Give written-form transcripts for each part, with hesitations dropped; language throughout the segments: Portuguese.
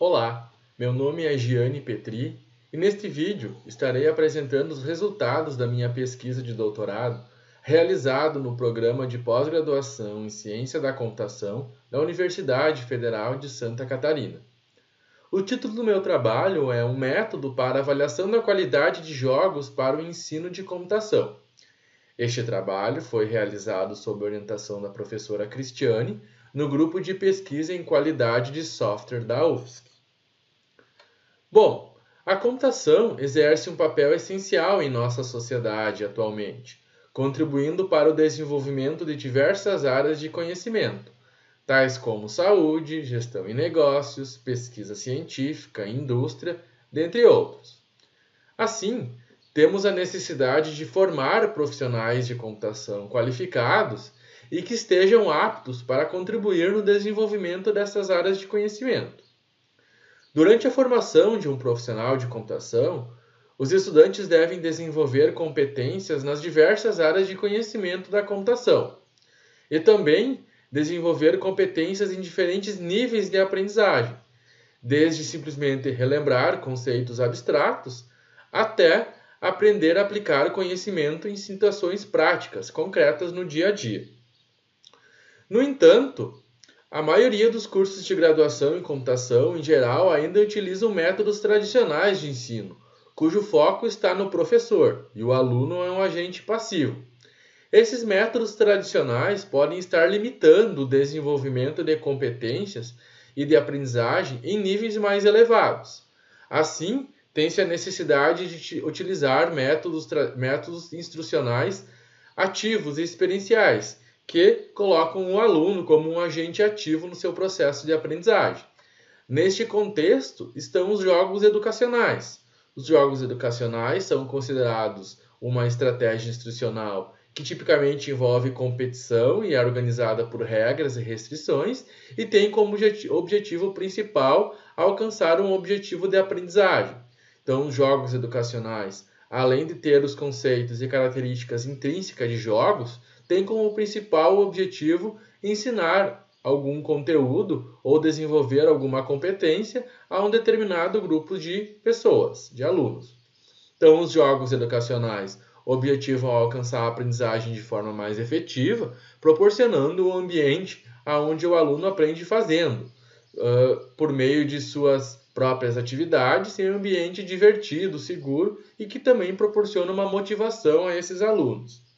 Olá, meu nome é Gianni Petri e neste vídeo estarei apresentando os resultados da minha pesquisa de doutorado realizado no programa de pós-graduação em Ciência da Computação da Universidade Federal de Santa Catarina. O título do meu trabalho é um método para avaliação da qualidade de jogos para o ensino de computação. Este trabalho foi realizado sob orientação da professora Cristiane no grupo de pesquisa em qualidade de software da UFSC. Bom, a computação exerce um papel essencial em nossa sociedade atualmente, contribuindo para o desenvolvimento de diversas áreas de conhecimento, tais como saúde, gestão e negócios, pesquisa científica, indústria, dentre outros. Assim, temos a necessidade de formar profissionais de computação qualificados e que estejam aptos para contribuir no desenvolvimento dessas áreas de conhecimento. Durante a formação de um profissional de computação, os estudantes devem desenvolver competências nas diversas áreas de conhecimento da computação e também desenvolver competências em diferentes níveis de aprendizagem, desde simplesmente relembrar conceitos abstratos até aprender a aplicar conhecimento em situações práticas, concretas no dia a dia. No entanto, a maioria dos cursos de graduação em computação, em geral, ainda utilizam métodos tradicionais de ensino, cujo foco está no professor e o aluno é um agente passivo. Esses métodos tradicionais podem estar limitando o desenvolvimento de competências e de aprendizagem em níveis mais elevados. Assim, tem-se a necessidade de utilizar métodos instrucionais ativos e experienciais, que colocam o aluno como um agente ativo no seu processo de aprendizagem. Neste contexto estão os jogos educacionais. Os jogos educacionais são considerados uma estratégia instrucional que tipicamente envolve competição e é organizada por regras e restrições e tem como objetivo principal alcançar um objetivo de aprendizagem. Então, os jogos educacionais, além de ter os conceitos e características intrínsecas de jogos, têm como principal objetivo ensinar algum conteúdo ou desenvolver alguma competência a um determinado grupo de pessoas, de alunos. Então, os jogos educacionais objetivam alcançar a aprendizagem de forma mais efetiva, proporcionando um ambiente onde o aluno aprende fazendo, por meio de suas próprias atividades, em um ambiente divertido, seguro e que também proporciona uma motivação a esses alunos.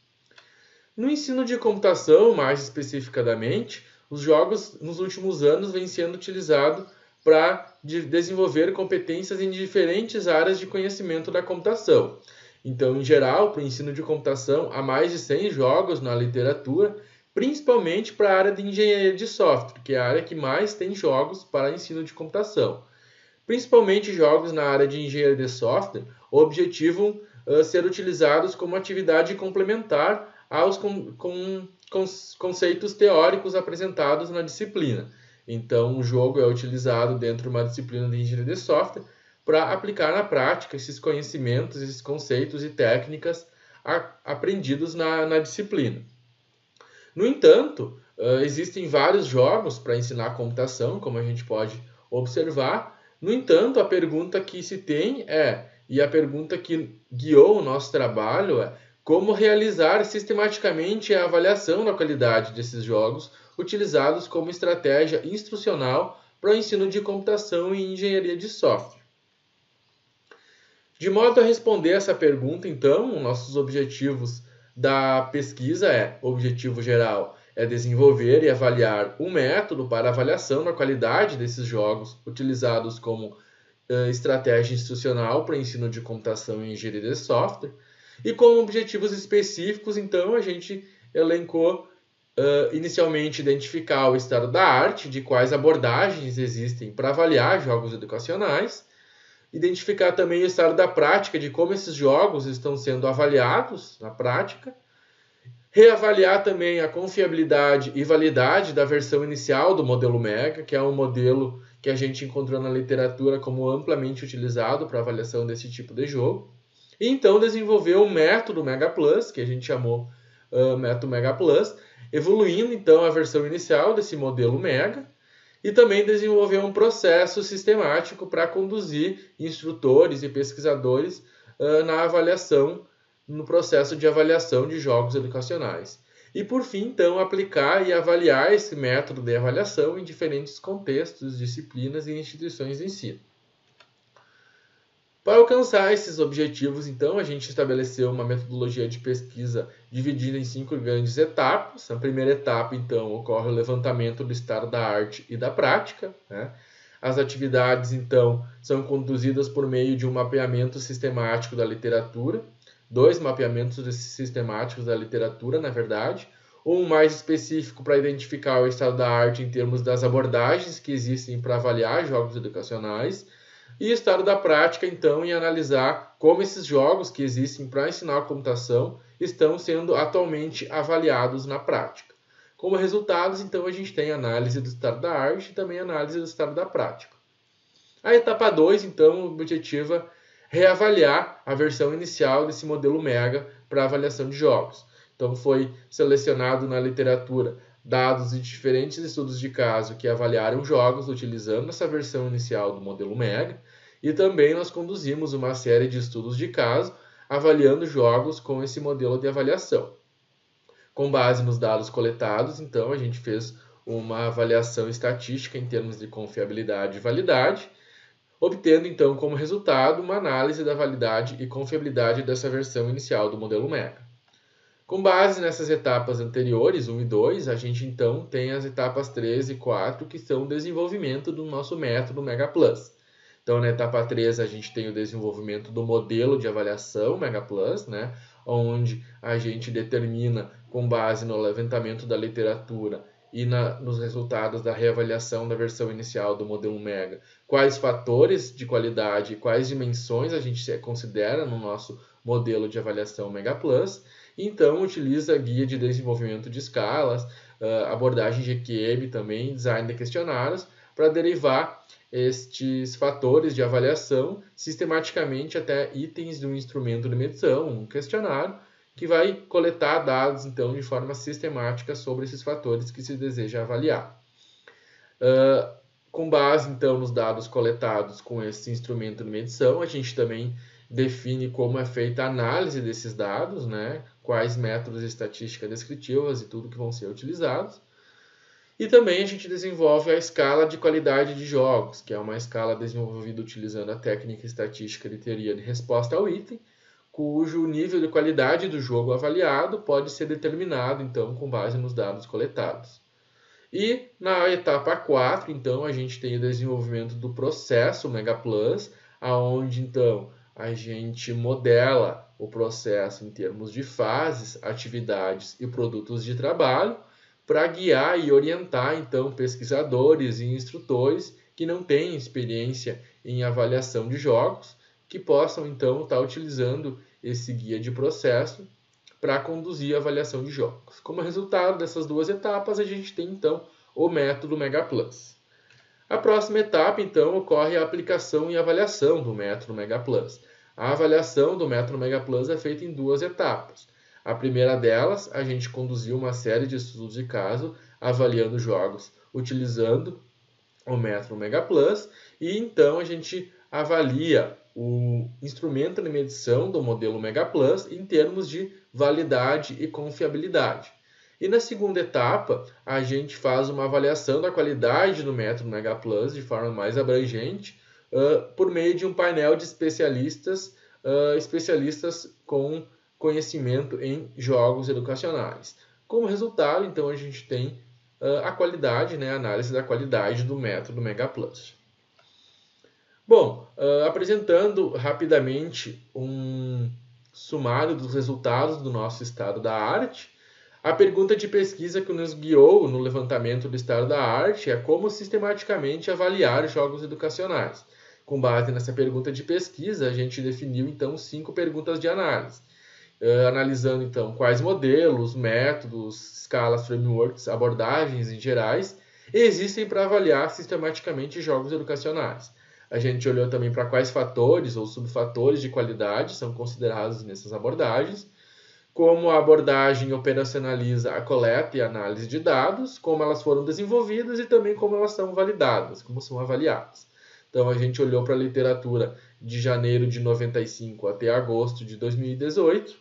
No ensino de computação, mais especificadamente, os jogos nos últimos anos vêm sendo utilizados para desenvolver competências em diferentes áreas de conhecimento da computação. Então, em geral, para o ensino de computação, há mais de 100 jogos na literatura, principalmente para a área de engenharia de software, que é a área que mais tem jogos para ensino de computação. Principalmente jogos na área de engenharia de software objetivam ser utilizados como atividade complementar aos conceitos teóricos apresentados na disciplina. Então, o jogo é utilizado dentro de uma disciplina de engenharia de software para aplicar na prática esses conhecimentos, esses conceitos e técnicas aprendidos na disciplina. No entanto, existem vários jogos para ensinar computação, como a gente pode observar. No entanto, a pergunta que se tem e a pergunta que guiou o nosso trabalho é: como realizar sistematicamente a avaliação da qualidade desses jogos utilizados como estratégia instrucional para o ensino de computação e engenharia de software? De modo a responder essa pergunta, então, nossos objetivos da pesquisa o objetivo geral é desenvolver e avaliar um método para avaliação da qualidade desses jogos utilizados como estratégia instrucional para o ensino de computação e engenharia de software. E como objetivos específicos, então, a gente elencou inicialmente identificar o estado da arte, de quais abordagens existem para avaliar jogos educacionais, identificar também o estado da prática, de como esses jogos estão sendo avaliados na prática, reavaliar também a confiabilidade e validade da versão inicial do modelo Mega, que é um modelo que a gente encontrou na literatura como amplamente utilizado para avaliação desse tipo de jogo. E então desenvolver o método Mega Plus, que a gente chamou método Mega Plus, evoluindo então a versão inicial desse modelo Mega, E também desenvolveu um processo sistemático para conduzir instrutores e pesquisadores na avaliação, no processo de avaliação de jogos educacionais. E, por fim, então, aplicar e avaliar esse método de avaliação em diferentes contextos, disciplinas e instituições de ensino. Para alcançar esses objetivos, então, a gente estabeleceu uma metodologia de pesquisa dividida em 5 grandes etapas. Na primeira etapa, então, ocorre o levantamento do estado da arte e da prática, né? As atividades, então, são conduzidas por meio de um mapeamento sistemático da literatura, 2 mapeamentos sistemáticos da literatura, na verdade, um mais específico para identificar o estado da arte em termos das abordagens que existem para avaliar jogos educacionais, e o estado da prática, então, em analisar como esses jogos que existem para ensinar a computação estão sendo atualmente avaliados na prática. Como resultados, então, a gente tem análise do estado da arte e também análise do estado da prática. A etapa 2, então, objetiva reavaliar a versão inicial desse modelo MEGA para avaliação de jogos. Então, foi selecionado na literatura dados de diferentes estudos de caso que avaliaram jogos utilizando essa versão inicial do modelo MEGA, e também nós conduzimos uma série de estudos de caso avaliando jogos com esse modelo de avaliação. Com base nos dados coletados, então, a gente fez uma avaliação estatística em termos de confiabilidade e validade, obtendo, então, como resultado, uma análise da validade e confiabilidade dessa versão inicial do modelo MEGA. Com base nessas etapas anteriores, 1 e 2, a gente, então, tem as etapas 3 e 4, que são o desenvolvimento do nosso método MEGA+. Então, na etapa 3, a gente tem o desenvolvimento do modelo de avaliação MEGA+, né, onde a gente determina, com base no levantamento da literatura e nos resultados da reavaliação da versão inicial do modelo MEGA, quais fatores de qualidade e quais dimensões a gente considera no nosso modelo de avaliação MEGA+. Então, utiliza guia de desenvolvimento de escalas, abordagem de EQB também, design de questionários, para derivar estes fatores de avaliação sistematicamente até itens de um instrumento de medição, um questionário, que vai coletar dados, então, de forma sistemática sobre esses fatores que se deseja avaliar. Com base, então, nos dados coletados com esse instrumento de medição, a gente também define como é feita a análise desses dados, né? Quais métodos de estatística descritivas e tudo que vão ser utilizados. E também a gente desenvolve a escala de qualidade de jogos, que é uma escala desenvolvida utilizando a técnica estatística de teoria de resposta ao item, cujo nível de qualidade do jogo avaliado pode ser determinado, então, com base nos dados coletados. E na etapa 4, então, a gente tem o desenvolvimento do processo MEGA+, onde, então, a gente modela o processo em termos de fases, atividades e produtos de trabalho, para guiar e orientar, então, pesquisadores e instrutores que não têm experiência em avaliação de jogos, que possam, então, estar utilizando esse guia de processo para conduzir a avaliação de jogos. Como resultado dessas 2 etapas, a gente tem, então, o método MEGA+. A próxima etapa, então, ocorre a aplicação e avaliação do método MEGA+. A avaliação do método MEGA+ é feita em 2 etapas. A primeira delas, a gente conduziu uma série de estudos de caso avaliando jogos utilizando o método MEGA+, e então a gente avalia o instrumento de medição do modelo MEGA+ em termos de validade e confiabilidade. E na segunda etapa, a gente faz uma avaliação da qualidade do método MEGA+ de forma mais abrangente, por meio de um painel de especialistas com conhecimento em jogos educacionais. Como resultado, então, a gente tem a qualidade, né, a análise da qualidade do método MEGA+. Bom, apresentando rapidamente um sumário dos resultados do nosso estado da arte, a pergunta de pesquisa que nos guiou no levantamento do estado da arte é como sistematicamente avaliar jogos educacionais. Com base nessa pergunta de pesquisa, a gente definiu, então, 5 perguntas de análise, analisando, então, quais modelos, métodos, escalas, frameworks, abordagens em gerais existem para avaliar sistematicamente jogos educacionais. A gente olhou também para quais fatores ou subfatores de qualidade são considerados nessas abordagens, como a abordagem operacionaliza a coleta e análise de dados, como elas foram desenvolvidas e também como elas são validadas, como são avaliadas. Então, a gente olhou para a literatura de janeiro de 95 até agosto de 2018,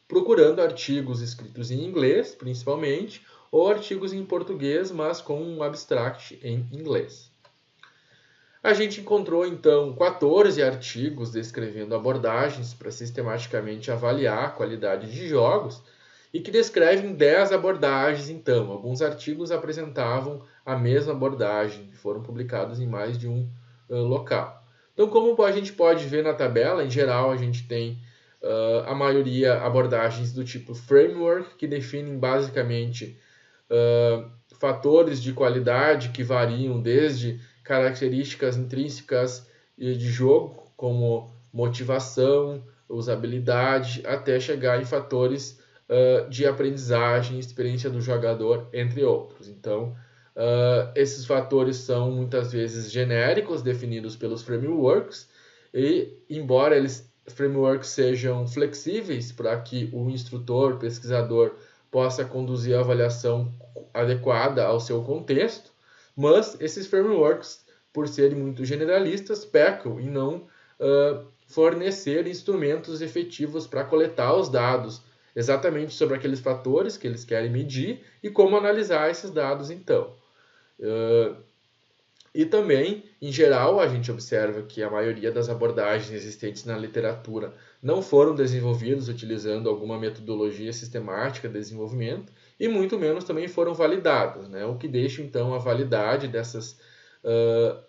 procurando artigos escritos em inglês, principalmente, ou artigos em português, mas com um abstract em inglês. A gente encontrou, então, 14 artigos descrevendo abordagens para sistematicamente avaliar a qualidade de jogos e que descrevem 10 abordagens, então. Alguns artigos apresentavam a mesma abordagem, que foram publicados em mais de um local. Então, como a gente pode ver na tabela, em geral a gente tem a maioria abordagens do tipo framework, que definem basicamente fatores de qualidade que variam desde características intrínsecas de jogo, como motivação, usabilidade, até chegar em fatores de aprendizagem, experiência do jogador, entre outros. Então, esses fatores são muitas vezes genéricos, definidos pelos frameworks, e embora frameworks sejam flexíveis para que o instrutor, pesquisador, possa conduzir a avaliação adequada ao seu contexto, mas esses frameworks, por serem muito generalistas, pecam em não fornecer instrumentos efetivos para coletar os dados exatamente sobre aqueles fatores que eles querem medir e como analisar esses dados então. E também, em geral, a gente observa que a maioria das abordagens existentes na literatura não foram desenvolvidas utilizando alguma metodologia sistemática de desenvolvimento e muito menos também foram validadas, né? O que deixa então a validade dessas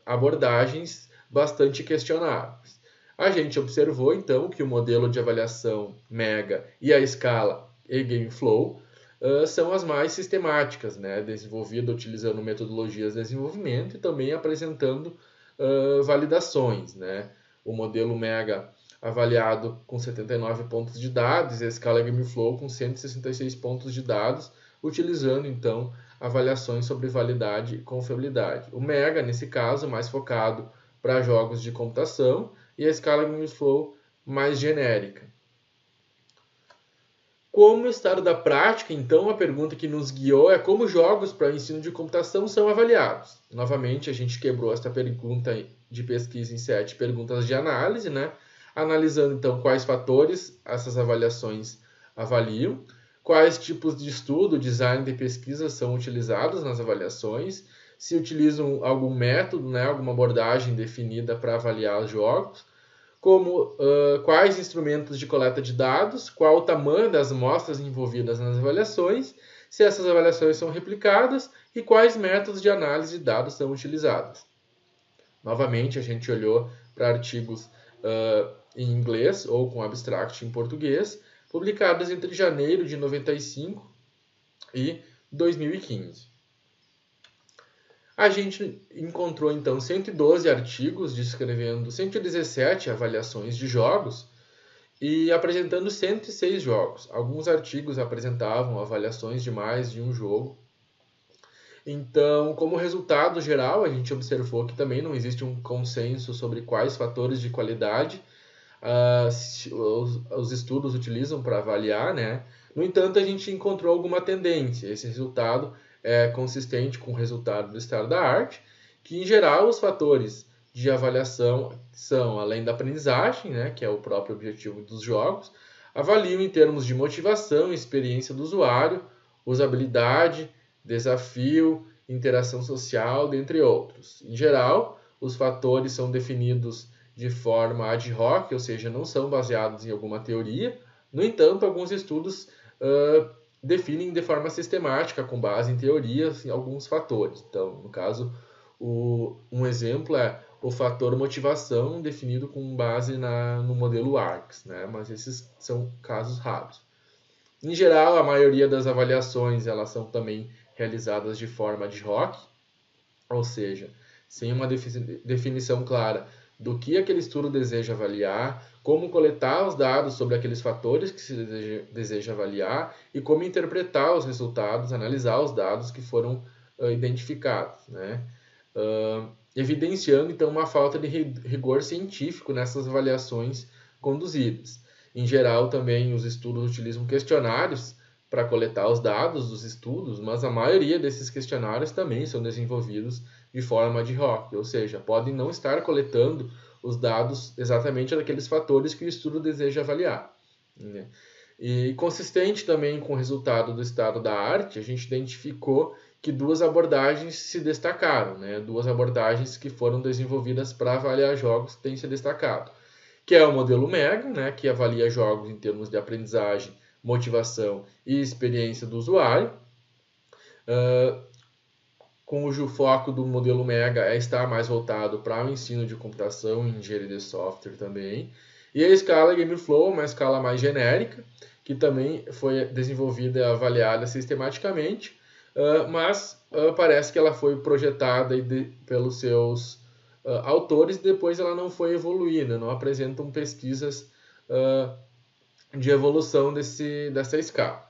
abordagens bastante questionáveis. A gente observou então que o modelo de avaliação MEGA e a escala eGameFlow são as mais sistemáticas, né? Desenvolvida utilizando metodologias de desenvolvimento e também apresentando validações, né? O modelo MEGA avaliado com 79 pontos de dados e a escala GameFlow com 166 pontos de dados, utilizando então avaliações sobre validade e confiabilidade. O MEGA, nesse caso, mais focado para jogos de computação e a escala GameFlow mais genérica. Como estado da prática, então, a pergunta que nos guiou é como jogos para o ensino de computação são avaliados. Novamente, a gente quebrou esta pergunta de pesquisa em 7 perguntas de análise, né? Analisando, então, quais fatores essas avaliações avaliam, quais tipos de estudo, design de pesquisa são utilizados nas avaliações, se utilizam algum método, né? Alguma abordagem definida para avaliar os jogos, como quais instrumentos de coleta de dados, qual o tamanho das amostras envolvidas nas avaliações, se essas avaliações são replicadas e quais métodos de análise de dados são utilizados. Novamente, a gente olhou para artigos em inglês ou com abstract em português, publicados entre janeiro de 95 e 2015. A gente encontrou, então, 112 artigos descrevendo 117 avaliações de jogos e apresentando 106 jogos. Alguns artigos apresentavam avaliações de mais de um jogo. Então, como resultado geral, a gente observou que também não existe um consenso sobre quais fatores de qualidade os estudos utilizam para avaliar, né? No entanto, a gente encontrou alguma tendência. Esse resultado é consistente com o resultado do estado da arte, que em geral os fatores de avaliação são, além da aprendizagem, né, que é o próprio objetivo dos jogos, avaliam em termos de motivação e experiência do usuário, usabilidade, desafio, interação social, dentre outros. Em geral, os fatores são definidos de forma ad hoc, ou seja, não são baseados em alguma teoria. No entanto, alguns estudos definem de forma sistemática, com base em teorias, em alguns fatores. Então, no caso, um exemplo é o fator motivação, definido com base no modelo ARCS, né? Mas esses são casos raros. Em geral, a maioria das avaliações elas são também realizadas de forma ad hoc, ou seja, sem uma definição clara do que aquele estudo deseja avaliar, como coletar os dados sobre aqueles fatores que se deseja avaliar e como interpretar os resultados, analisar os dados que foram identificados, né? Evidenciando, então, uma falta de rigor científico nessas avaliações conduzidas. Em geral, também os estudos utilizam questionários para coletar os dados dos estudos, mas a maioria desses questionários também são desenvolvidos de forma ad hoc, ou seja, podem não estar coletando os dados exatamente daqueles fatores que o estudo deseja avaliar, né? E consistente também com o resultado do estado da arte, a gente identificou que duas abordagens se destacaram, né? Duas abordagens que foram desenvolvidas para avaliar jogos têm se destacado, que é o modelo MEGA, né? Que avalia jogos em termos de aprendizagem, motivação e experiência do usuário, cujo foco do modelo MEGA é estar mais voltado para o ensino de computação e engenharia de software também. E a escala GameFlow, uma escala mais genérica, que também foi desenvolvida e avaliada sistematicamente, mas parece que ela foi projetada pelos seus autores e depois ela não foi evoluída, não apresentam pesquisas de evolução dessa escala.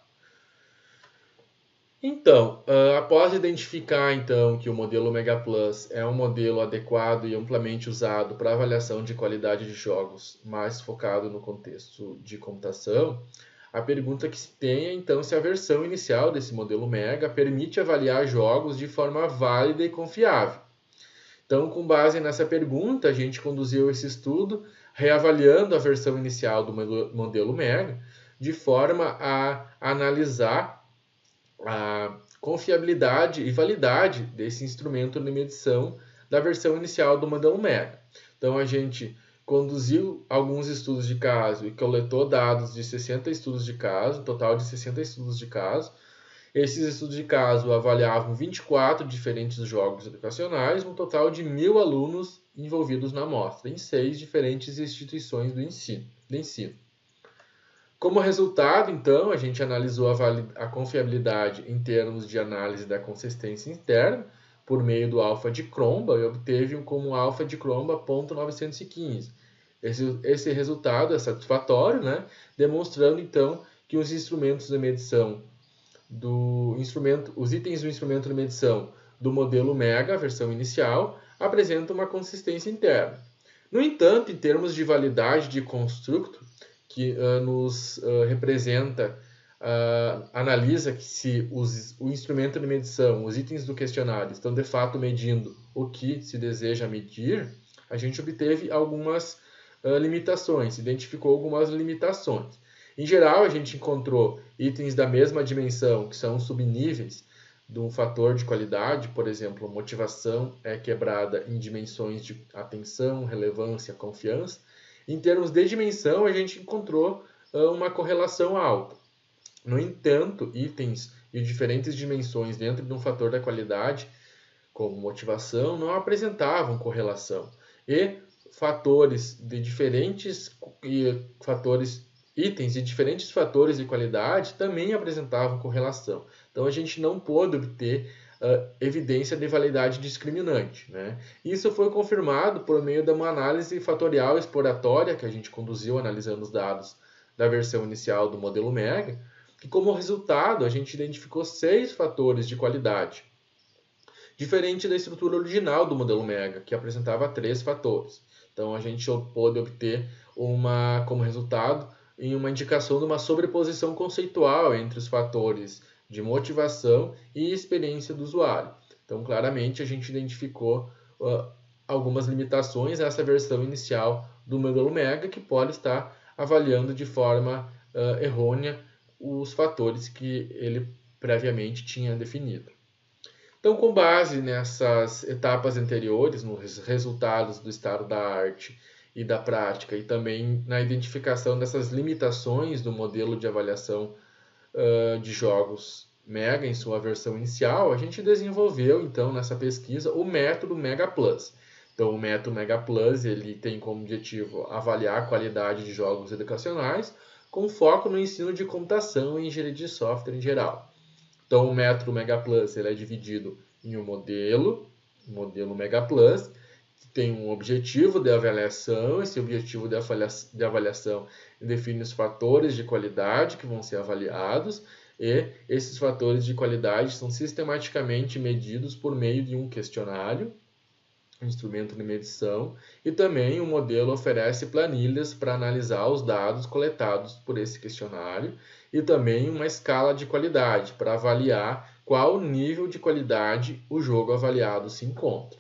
Então, após identificar então que o modelo Mega Plus é um modelo adequado e amplamente usado para avaliação de qualidade de jogos, mais focado no contexto de computação, a pergunta que se tem é então se a versão inicial desse modelo Mega permite avaliar jogos de forma válida e confiável. Então, com base nessa pergunta, a gente conduziu esse estudo reavaliando a versão inicial do modelo Mega, de forma a analisar a confiabilidade e validade desse instrumento de medição da versão inicial do modelo MEGA. Então, a gente conduziu alguns estudos de caso e coletou dados de 60 estudos de caso, um total de 60 estudos de caso. Esses estudos de caso avaliavam 24 diferentes jogos educacionais, um total de 1.000 alunos envolvidos na amostra, em 6 diferentes instituições do ensino. Como resultado, então, a gente analisou a confiabilidade em termos de análise da consistência interna por meio do alfa de Cronbach e obteve como alfa de Cronbach 0.915. Esse resultado é satisfatório, né? Demonstrando, então, que os instrumentos de medição os itens do instrumento de medição do modelo MEGA, a versão inicial, apresentam uma consistência interna. No entanto, em termos de validade de construto, que nos representa, analisa que se o instrumento de medição, os itens do questionário, estão de fato medindo o que se deseja medir, a gente obteve algumas limitações, identificou algumas limitações. Em geral, a gente encontrou itens da mesma dimensão, que são subníveis de um fator de qualidade, por exemplo, motivação é quebrada em dimensões de atenção, relevância, confiança. Em termos de dimensão, a gente encontrou uma correlação alta. No entanto, itens de diferentes dimensões dentro de um fator da qualidade, como motivação, não apresentavam correlação. E itens de diferentes fatores de qualidade também apresentavam correlação. Então, a gente não pôde obter evidência de validade discriminante, né? Isso foi confirmado por meio de uma análise fatorial exploratória que a gente conduziu analisando os dados da versão inicial do modelo MEGA, que como resultado a gente identificou 6 fatores de qualidade, diferente da estrutura original do modelo MEGA, que apresentava 3 fatores. Então a gente pôde obter como resultado uma indicação de uma sobreposição conceitual entre os fatores de motivação e experiência do usuário. Então, claramente, a gente identificou algumas limitações nessa versão inicial do modelo MEGA, que pode estar avaliando de forma errônea os fatores que ele previamente tinha definido. Então, com base nessas etapas anteriores, nos resultados do estado da arte e da prática, e também na identificação dessas limitações do modelo de avaliação de jogos MEGA em sua versão inicial, a gente desenvolveu, então, nessa pesquisa, o método MEGA Plus. Então, o método MEGA Plus ele tem como objetivo avaliar a qualidade de jogos educacionais, com foco no ensino de computação e engenharia de software em geral. Então, o método MEGA Plus ele é dividido em um modelo MEGA Plus, que tem um objetivo de avaliação. Esse objetivo de avaliação define os fatores de qualidade que vão ser avaliados, e esses fatores de qualidade são sistematicamente medidos por meio de um questionário. um instrumento de medição, e também o modelo oferece planilhas para analisar os dados coletados por esse questionário e também uma escala de qualidade para avaliar qual nível de qualidade o jogo avaliado se encontra.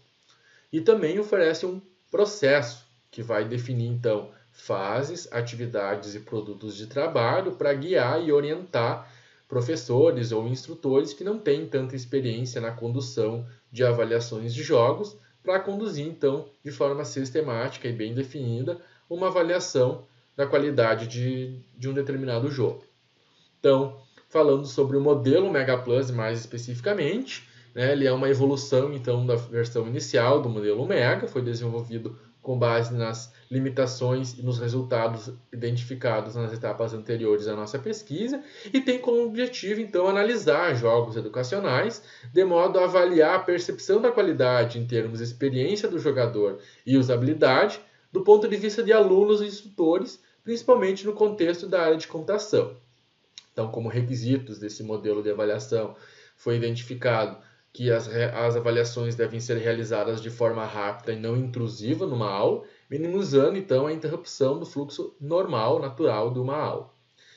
E também oferece um processo que vai definir então fases, atividades e produtos de trabalho para guiar e orientar professores ou instrutores que não têm tanta experiência na condução de avaliações de jogos, para conduzir então de forma sistemática e bem definida uma avaliação da qualidade de um determinado jogo. Então, falando sobre o modelo Mega Plus mais especificamente, né, ele é uma evolução então da versão inicial do modelo Mega, foi desenvolvido com base nas limitações e nos resultados identificados nas etapas anteriores à nossa pesquisa e tem como objetivo então analisar jogos educacionais de modo a avaliar a percepção da qualidade em termos de experiência do jogador e usabilidade do ponto de vista de alunos e instrutores, principalmente no contexto da área de computação. Então, como requisitos desse modelo de avaliação, foi identificado que as avaliações devem ser realizadas de forma rápida e não intrusiva numa aula, minimizando então a interrupção do fluxo normal, natural de uma aula.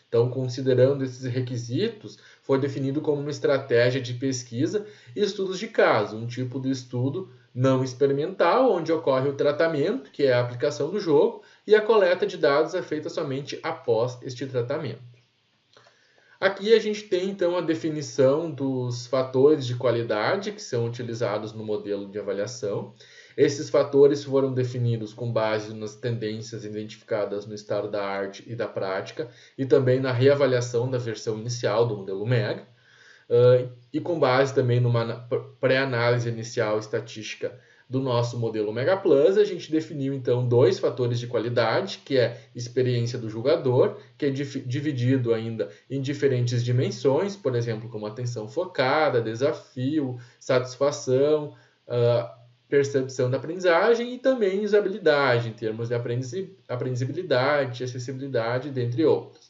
Então, considerando esses requisitos, foi definido como uma estratégia de pesquisa e estudos de caso, um tipo de estudo não experimental, onde ocorre o tratamento, que é a aplicação do jogo, e a coleta de dados é feita somente após este tratamento. Aqui a gente tem então a definição dos fatores de qualidade que são utilizados no modelo de avaliação. Esses fatores foram definidos com base nas tendências identificadas no estado da arte e da prática e também na reavaliação da versão inicial do modelo MEG, e com base também numa pré-análise inicial estatística do nosso modelo Mega Plus, a gente definiu então 2 fatores de qualidade, que é experiência do jogador, que é dividido ainda em diferentes dimensões, por exemplo, como atenção focada, desafio, satisfação, percepção da aprendizagem e também usabilidade, em termos de aprendibilidade, acessibilidade, dentre outros.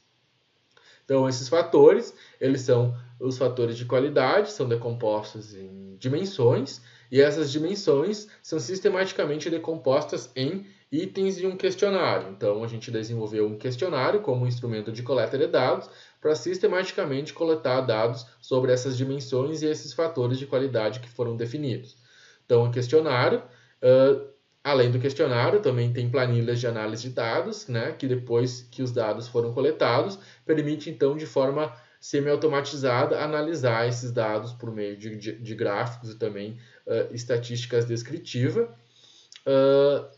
Então, esses fatores, eles são os fatores de qualidade, são decompostos em dimensões, e essas dimensões são sistematicamente decompostas em itens de um questionário. Então, a gente desenvolveu um questionário como um instrumento de coleta de dados para sistematicamente coletar dados sobre essas dimensões e esses fatores de qualidade que foram definidos. Então, o questionário, além do questionário, também tem planilhas de análise de dados, né, que depois que os dados foram coletados, permite então de forma semi-automatizada analisar esses dados por meio de gráficos e também estatísticas descritivas.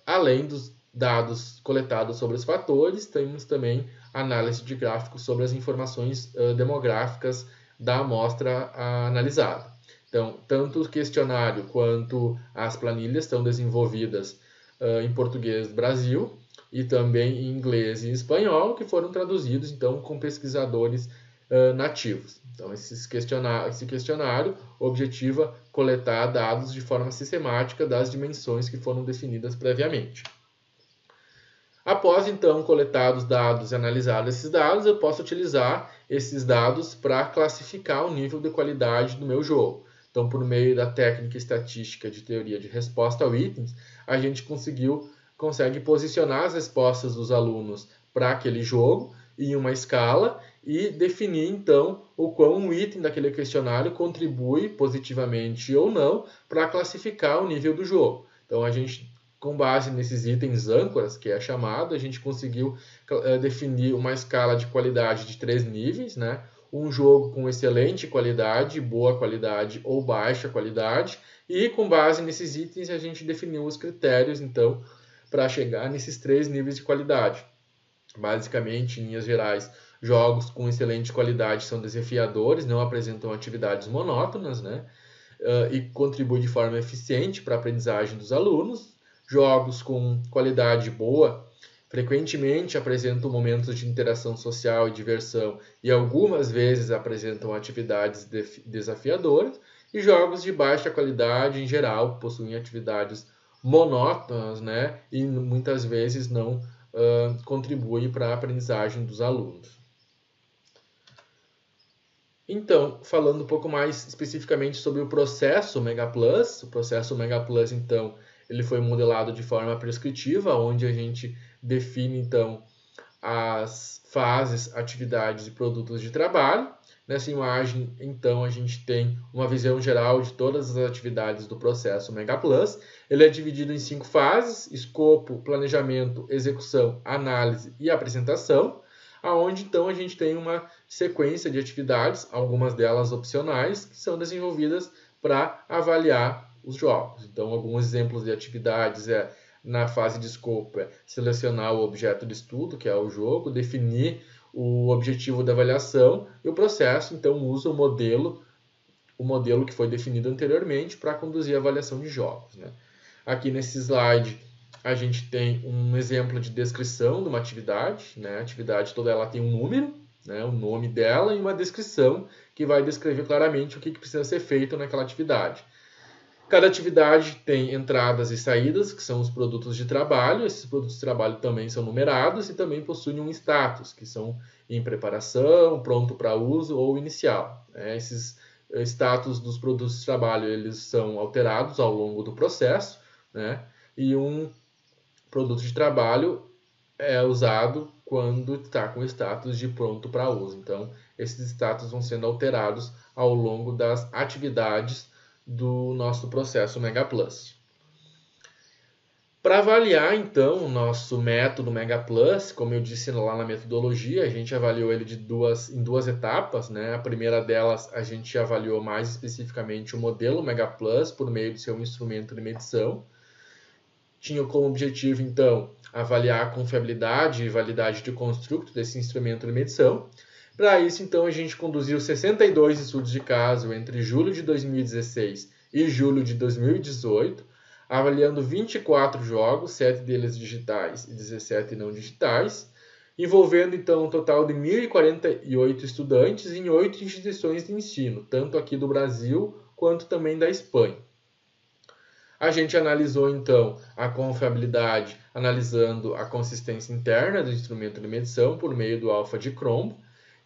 Além dos dados coletados sobre os fatores, temos também análise de gráficos sobre as informações demográficas da amostra analisada. Então, tanto o questionário quanto as planilhas estão desenvolvidas em português do Brasil e também em inglês e espanhol, que foram traduzidos então com pesquisadores nativos. Então, esse questionário objetiva coletar dados de forma sistemática das dimensões que foram definidas previamente. Após, então, coletados dados e analisados esses dados, eu posso utilizar esses dados para classificar o nível de qualidade do meu jogo. Então, por meio da técnica estatística de teoria de resposta a itens, a gente consegue posicionar as respostas dos alunos para aquele jogo em uma escala e definir, então, o quão um item daquele questionário contribui positivamente ou não para classificar o nível do jogo. Então, a gente, com base nesses itens âncoras, que é chamado, a gente conseguiu definir uma escala de qualidade de 3 níveis, né? Um jogo com excelente qualidade, boa qualidade ou baixa qualidade, e com base nesses itens a gente definiu os critérios, então, para chegar nesses 3 níveis de qualidade. Basicamente, em linhas gerais, jogos com excelente qualidade são desafiadores, não apresentam atividades monótonas, né? E contribuem de forma eficiente para a aprendizagem dos alunos. Jogos com qualidade boa frequentemente apresentam momentos de interação social e diversão e algumas vezes apresentam atividades desafiadoras. E jogos de baixa qualidade, em geral, possuem atividades monótonas, né? E muitas vezes não contribui para a aprendizagem dos alunos. Então, falando um pouco mais especificamente sobre o processo Mega Plus, o processo Mega Plus, então, ele foi modelado de forma prescritiva, onde a gente define, então, as fases, atividades e produtos de trabalho. Nessa imagem, então, a gente tem uma visão geral de todas as atividades do processo MegaPlus. Ele é dividido em 5 fases: escopo, planejamento, execução, análise e apresentação, aonde então a gente tem uma sequência de atividades, algumas delas opcionais, que são desenvolvidas para avaliar os jogos. Então, alguns exemplos de atividades na fase de escopo, selecionar o objeto de estudo, que é o jogo, definir o objetivo da avaliação, e o processo, então, usa o modelo que foi definido anteriormente para conduzir a avaliação de jogos, né? Aqui nesse slide, a gente tem um exemplo de descrição de uma atividade, né? A atividade toda ela tem um número, né? O nome dela e uma descrição que vai descrever claramente o que precisa ser feito naquela atividade. Cada atividade tem entradas e saídas, que são os produtos de trabalho. Esses produtos de trabalho também são numerados e também possuem um status, que são em preparação, pronto para uso ou inicial. Esses status dos produtos de trabalho eles são alterados ao longo do processo, né? E um produto de trabalho é usado quando está com status de pronto para uso. Então, esses status vão sendo alterados ao longo das atividades do nosso processo MegaPlus. Para avaliar, então, o nosso método MegaPlus, como eu disse lá na metodologia, a gente avaliou ele em duas etapas, né? A primeira delas, a gente avaliou mais especificamente o modelo MegaPlus por meio de seu instrumento de medição. Tinha como objetivo, então, avaliar a confiabilidade e validade de construto desse instrumento de medição. Para isso, então, a gente conduziu 62 estudos de caso entre julho de 2016 e julho de 2018, avaliando 24 jogos, 7 deles digitais e 17 não digitais, envolvendo, então, um total de 1.048 estudantes em 8 instituições de ensino, tanto aqui do Brasil quanto também da Espanha. A gente analisou, então, a confiabilidade, analisando a consistência interna do instrumento de medição por meio do alfa de Cromb.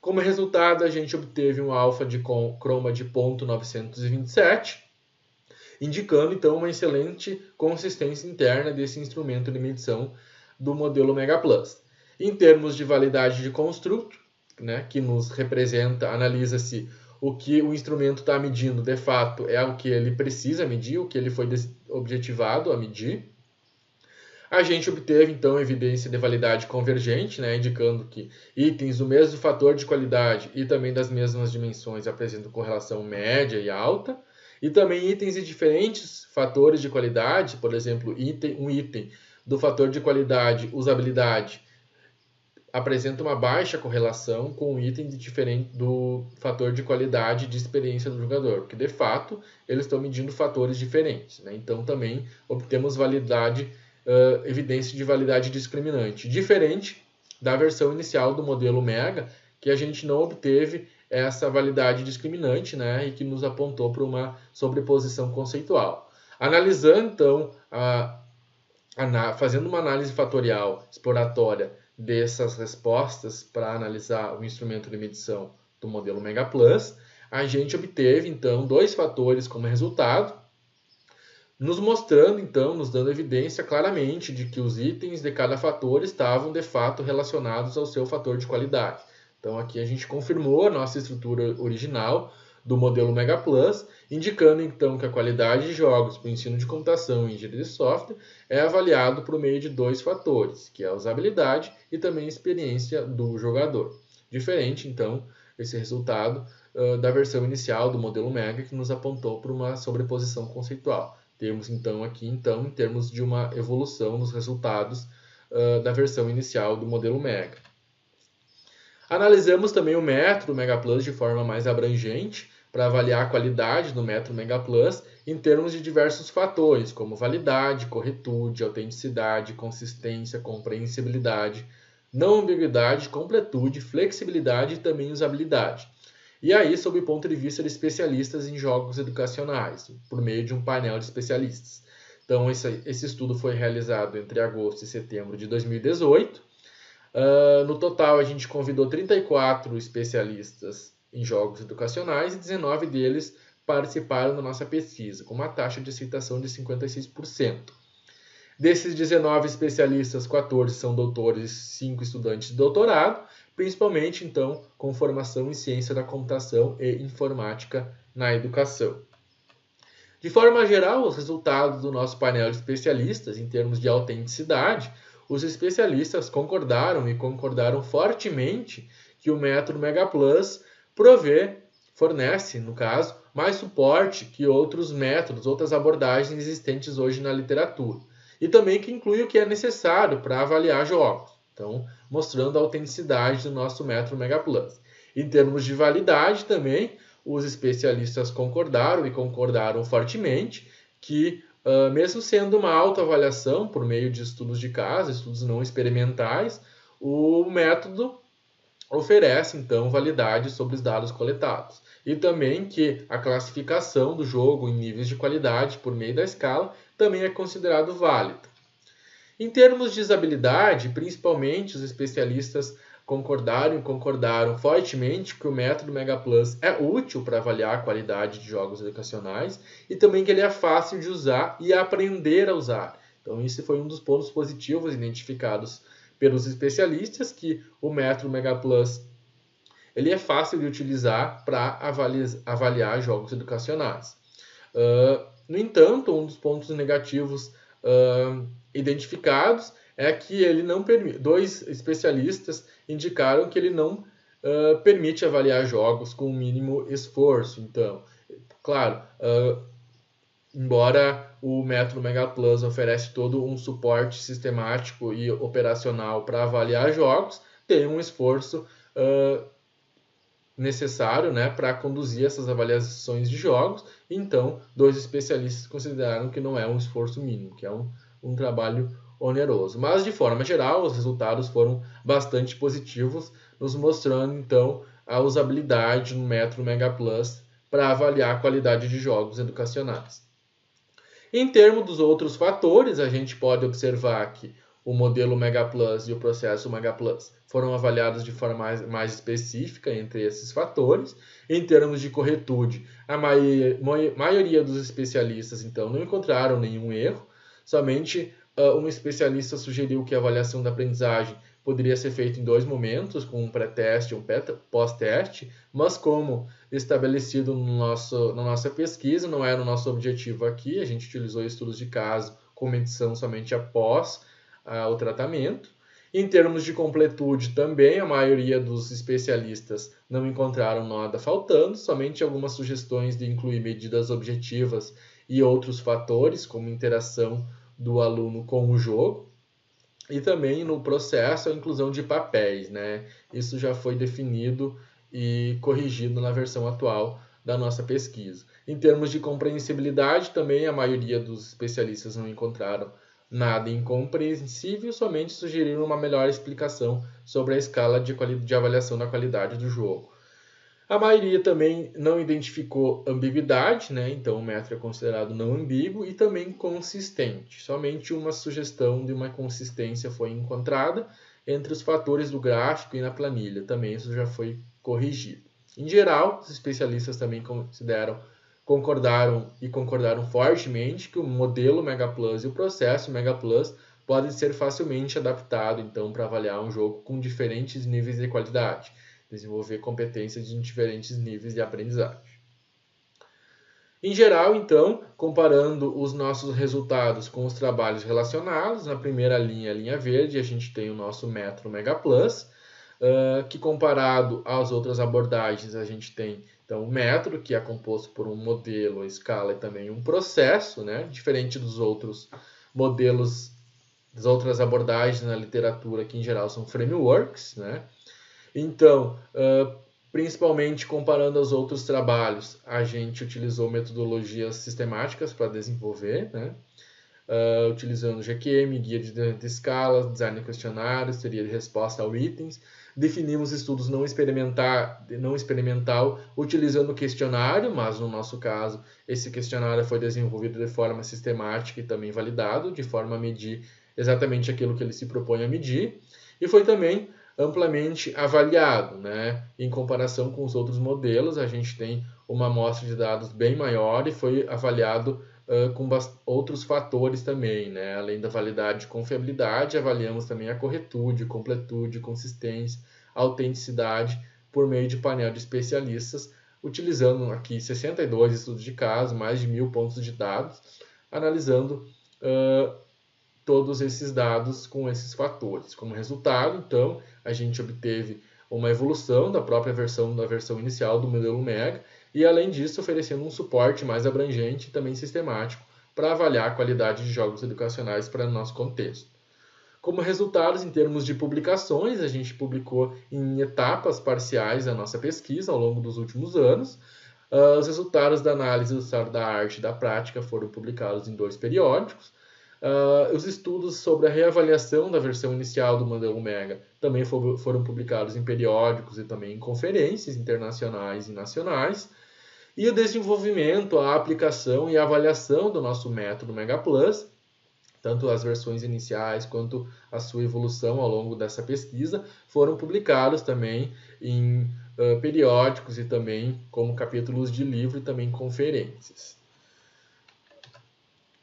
Como resultado, a gente obteve um alfa de croma de 0.927, indicando, então, uma excelente consistência interna desse instrumento de medição do modelo MegaPlus. Em termos de validade de construto, né, que nos representa, analisa-se o que o instrumento está medindo, de fato, é o que ele precisa medir, o que ele foi objetivado a medir. A gente obteve, então, evidência de validade convergente, né, indicando que itens do mesmo fator de qualidade e também das mesmas dimensões apresentam correlação média e alta. E também itens de diferentes fatores de qualidade, por exemplo, um item do fator de qualidade usabilidade apresenta uma baixa correlação com um item diferente do fator de qualidade de experiência do jogador, porque de fato eles estão medindo fatores diferentes, né? Então também obtemos evidência de validade discriminante, diferente da versão inicial do modelo Mega, que a gente não obteve essa validade discriminante, né? E que nos apontou para uma sobreposição conceitual. Analisando então, fazendo uma análise fatorial exploratória dessas respostas para analisar o instrumento de medição do modelo MegaPlus, a gente obteve, então, 2 fatores como resultado, nos mostrando, então, nos dando evidência claramente de que os itens de cada fator estavam, de fato, relacionados ao seu fator de qualidade. Então, aqui a gente confirmou a nossa estrutura original do modelo MegaPlus, indicando, então, que a qualidade de jogos para o ensino de computação e engenharia de software é avaliado por meio de 2 fatores, que é a usabilidade e também a experiência do jogador. Diferente, então, esse resultado da versão inicial do modelo Mega, que nos apontou para uma sobreposição conceitual. Temos, então, aqui, em termos de uma evolução nos resultados da versão inicial do modelo Mega. Analisamos também o método MegaPlus de forma mais abrangente para avaliar a qualidade do método MegaPlus em termos de diversos fatores, como validade, corretude, autenticidade, consistência, compreensibilidade, não ambiguidade, completude, flexibilidade e também usabilidade. E aí, sob o ponto de vista de especialistas em jogos educacionais, por meio de um painel de especialistas. Então, esse estudo foi realizado entre agosto e setembro de 2018. No total, a gente convidou 34 especialistas em jogos educacionais e 19 deles participaram da nossa pesquisa, com uma taxa de aceitação de 56%. Desses 19 especialistas, 14 são doutores e 5 estudantes de doutorado, principalmente, então, com formação em ciência da computação e informática na educação. De forma geral, os resultados do nosso painel de especialistas, em termos de autenticidade, os especialistas concordaram e concordaram fortemente que o método MegaPlus fornece, no caso, mais suporte que outros métodos, outras abordagens existentes hoje na literatura. E também que inclui o que é necessário para avaliar jogos. Então, mostrando a autenticidade do nosso método MegaPlus. Em termos de validade também, os especialistas concordaram e concordaram fortemente que, mesmo sendo uma autoavaliação por meio de estudos de caso, estudos não experimentais, o método oferece, então, validade sobre os dados coletados. E também que a classificação do jogo em níveis de qualidade por meio da escala também é considerado válida. Em termos de usabilidade, principalmente os especialistas concordaram fortemente que o método MegaPlus é útil para avaliar a qualidade de jogos educacionais e também que ele é fácil de usar e aprender a usar. Então, esse foi um dos pontos positivos identificados pelos especialistas, que o método MegaPlus ele é fácil de utilizar para avaliar jogos educacionais. No entanto, um dos pontos negativos identificados é que ele não permite. Dois especialistas indicaram que ele não permite avaliar jogos com o mínimo esforço. Então, claro, embora o método MegaPlus oferece todo um suporte sistemático e operacional para avaliar jogos, tem um esforço necessário, né, para conduzir essas avaliações de jogos. Então, dois especialistas consideraram que não é um esforço mínimo, que é um trabalho oneroso. Mas, de forma geral, os resultados foram bastante positivos, nos mostrando, então, a usabilidade no método MegaPlus para avaliar a qualidade de jogos educacionais. Em termos dos outros fatores, a gente pode observar que o modelo MegaPlus e o processo MegaPlus foram avaliados de forma mais específica entre esses fatores. Em termos de corretude, a maioria dos especialistas, então, não encontraram nenhum erro. Somente um especialista sugeriu que a avaliação da aprendizagem poderia ser feita em 2 momentos, com um pré-teste e um pós-teste, mas como estabelecido na nossa pesquisa, não era o nosso objetivo aqui, a gente utilizou estudos de caso com medição somente após o tratamento. Em termos de completude também, a maioria dos especialistas não encontraram nada faltando, somente algumas sugestões de incluir medidas objetivas e outros fatores, como interação do aluno com o jogo. E também no processo a inclusão de papéis, né? Isso já foi definido e corrigido na versão atual da nossa pesquisa. Em termos de compreensibilidade, também a maioria dos especialistas não encontraram nada incompreensível, somente sugeriram uma melhor explicação sobre a escala de avaliação da qualidade do jogo. A maioria também não identificou ambiguidade, né? Então o método é considerado não ambíguo e também consistente. Somente uma sugestão de uma consistência foi encontrada entre os fatores do gráfico e na planilha. Também isso já foi corrigido. Em geral, os especialistas também concordaram fortemente que o modelo MegaPlus e o processo MegaPlus podem ser facilmente adaptados, então, para avaliar um jogo com diferentes níveis de qualidade, desenvolver competências em diferentes níveis de aprendizagem. Em geral, então, comparando os nossos resultados com os trabalhos relacionados, na primeira linha, a linha verde, a gente tem o nosso método MegaPlus, que comparado às outras abordagens, a gente tem então o método, que é composto por um modelo, a escala e também um processo, né? Diferente dos outros modelos, das outras abordagens na literatura, que em geral são frameworks, né? Então, principalmente comparando aos outros trabalhos, a gente utilizou metodologias sistemáticas para desenvolver, né? Utilizando GQM, guia de escalas, design de questionários, teoria de resposta a itens. Definimos estudos não experimental utilizando questionário, mas no nosso caso, esse questionário foi desenvolvido de forma sistemática e também validado, de forma a medir exatamente aquilo que ele se propõe a medir. E foi também amplamente avaliado, né? Em comparação com os outros modelos, a gente tem uma amostra de dados bem maior e foi avaliado com outros fatores também, né? Além da validade e confiabilidade, avaliamos também a corretude, completude, consistência, autenticidade por meio de painel de especialistas, utilizando aqui 62 estudos de caso, mais de 1.000 pontos de dados, analisando todos esses dados com esses fatores. Como resultado, então, a gente obteve uma evolução da própria versão inicial do modelo Mega e, além disso, oferecendo um suporte mais abrangente e também sistemático para avaliar a qualidade de jogos educacionais para o nosso contexto. Como resultados, em termos de publicações, a gente publicou em etapas parciais a nossa pesquisa ao longo dos últimos anos. Os resultados da análise do estado da arte e da prática foram publicados em 2 periódicos. Os estudos sobre a reavaliação da versão inicial do modelo Mega também foram publicados em periódicos e também em conferências internacionais e nacionais. E o desenvolvimento, a aplicação e a avaliação do nosso método Mega Plus, tanto as versões iniciais quanto a sua evolução ao longo dessa pesquisa, foram publicados também em periódicos e também como capítulos de livro e também conferências.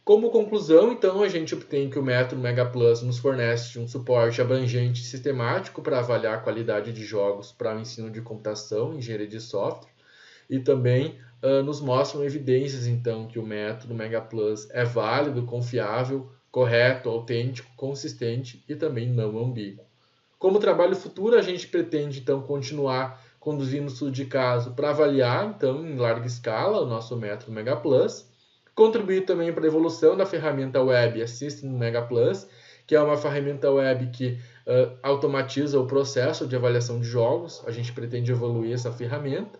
Como conclusão, então, a gente obtém que o método Mega Plus nos fornece um suporte abrangente e sistemático para avaliar a qualidade de jogos para o ensino de computação e engenharia de software, e também nos mostram evidências, então, que o método Mega Plus é válido, confiável, correto, autêntico, consistente e também não ambíguo. Como trabalho futuro, a gente pretende, então, continuar conduzindo estudo de caso para avaliar, então, em larga escala, o nosso método Mega Plus, contribuir também para a evolução da ferramenta web Assistant Mega Plus, que é uma ferramenta web que automatiza o processo de avaliação de jogos. A gente pretende evoluir essa ferramenta.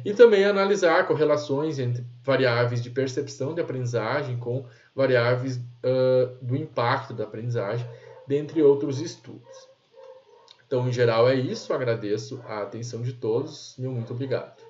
E também analisar correlações entre variáveis de percepção de aprendizagem com variáveis do impacto da aprendizagem, dentre outros estudos. Então, em geral, é isso. Agradeço a atenção de todos. Muito obrigado.